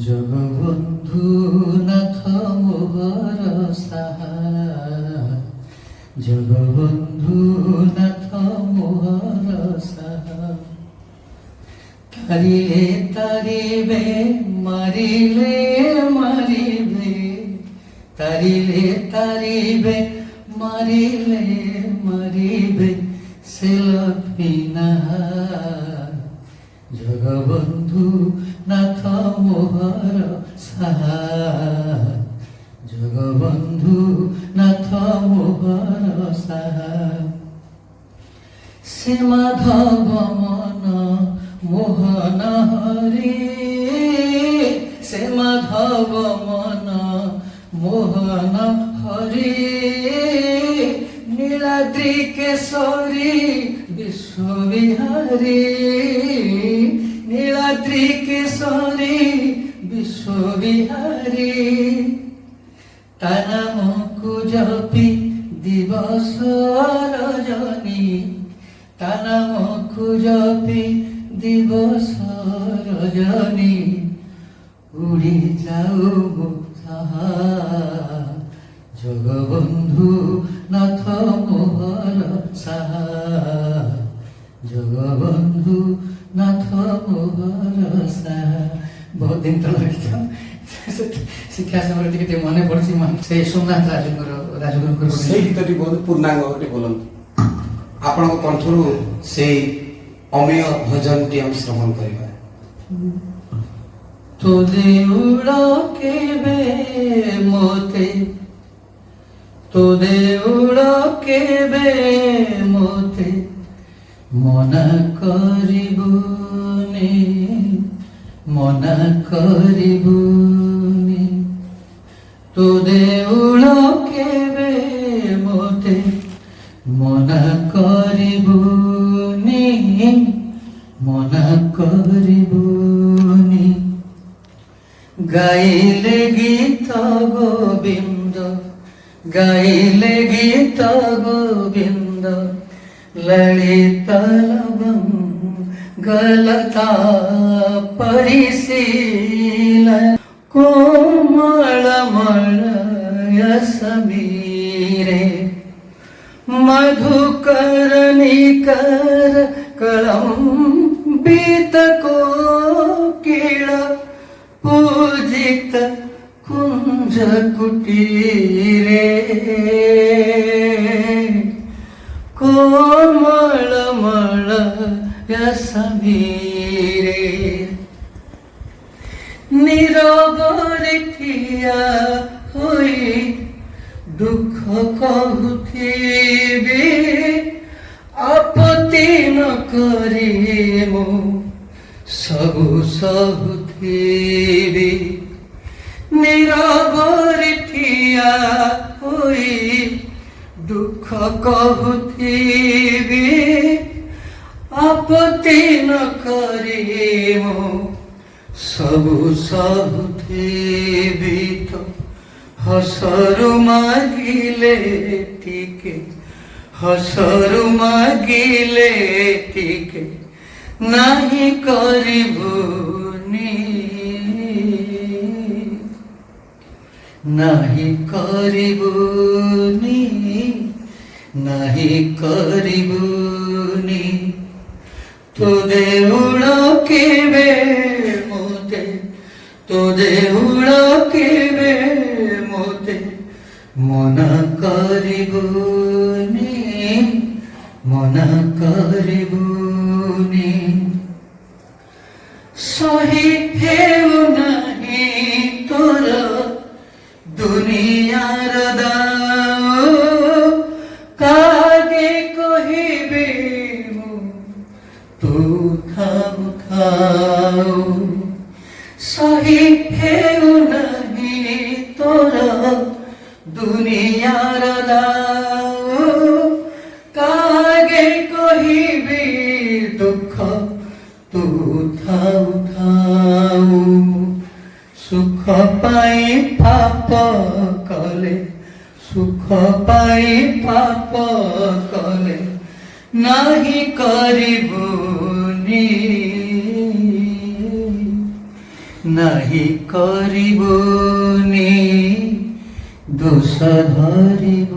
জগবন্ধু নাথ মোহর সাহা, জগবন্ধু নাথ মোহর সাহা। তারিলে তারিবে মারিলে মারিবে, তারিলে তারিবে মারিলে মারিবে, সেলফিনা জগবন্ধু নাথ মোহর সাহা, জগবন্ধু নাথ মোহর সাহা। সে মাধব মন মোহন হরি, সে মাধব মন মোহন হরি, নীলাদ্রি কেশরী বিশ্ববিহারী, নীলাদ্রি কেশরী বিশ্ববিহারী। তা নামকু জপি দিবস রজনী, তা নামকু জপি দিবস রজনী, উড়ি যাও সাহা। জগবন্ধু নাথ মোহর সাহা, জগবন্ধু নাথ মোহর সাহা। ବହୁତ ଦିନ ତଳେ ଲେଖିଥାଉ, ଶିକ୍ଷା ସମୟରେ ଟିକେ ଟିକେ ମନେ ପଡୁଛି। ସେ ସୋମନାଥ ରାଜଗୁରୁଙ୍କର ସେଇ ଗୀତଟି ବହୁତ ପୂର୍ଣ୍ଣାଙ୍ଗ ଗୋଟେ ବୋଲନ୍ତୁ। ଆପଣଙ୍କ କଣ୍ଠରୁ ସେଇ ଅମେୟ ଭଜନଟି ଆମେ ଶ୍ରବଣ କରିବା। ତୋ ଦେଉଳ କେବେ ମୋତେ, ତୋ ଦେଉଳ କେବେ ମୋତେ ମନା କରିବୁନି, ମନା କରିବୁନି। ତୋ ଦେଉଳ କେବେ ମୋତେ ମନା କରିବୁନି, ମନା କରିବୁନି। ଗାଇଲେ ଗୀତ ଗୋବିନ୍ଦ, ଗାଇଲେ ଗୀତ ଗୋବିନ୍ଦ, ଲଳିତ ଲବଙ୍ଗଲତା ପରିଶୀಲ, କୋମଳମଳୟ ସମୀରେ, ମଧୁକରଣିକର କଳମ୍ବିତ କୋକିଳ, ପୂଜିତ କୁଞ୍ଜ କୁଟୀରେ, କୋମଳମଳୟ ସମୀରେ। নীরବରେ ଠିଆ ହୋଇ ଦୁଃଖ କହୁଥିବି, ଆପତ୍ତି ନ କରି ମୁଁ ସବୁ ସହୁଥିବି। নীরବରେ ଠିଆ ହୋଇ ଦୁଃଖ କହୁଥିବି, ଆପତ୍ତି ନ କରି ମୁଁ ସବୁ ସହୁଥିବି। ତ ହସରୁ ମାଗିଲେ ଟିକେ, ହସରୁ ମାଗିଲେ ଟିକେ, ନାହିଁ କରିବୁନି, ନାହିଁ କରିବୁନି, ନାହିଁ କରିବୁନି। ତୋ ଦେଉଳ କେବେ ମୋତେ, ତୋ ଦେଉଳ କେବେ ମୋତେ ମନା କରିବୁନି, ମନା କରିବୁନି। ସହି ହେଉ ନାହିଁ ତୋର ଦୁନିଆର ଦାଉ, କାହାକେ କହିବି ମୁଁ ତୁ ଥାଉ ଥାଉ। ସହି ହେଉ ନାହିଁ ତୋର ଦୁନିଆର ଦାଉ, କାହାକେ କହିବି ଦୁଃଖ ତୁ ଥାଉ ଥାଉ। ସୁଖ ପାଇଁ ପାପ କଲେ, ସୁଖ ପାଇଁ ପାପ କଲେ, ନାହିଁ କରିବୁନି, নাহি করিব নি দোষ ধরিব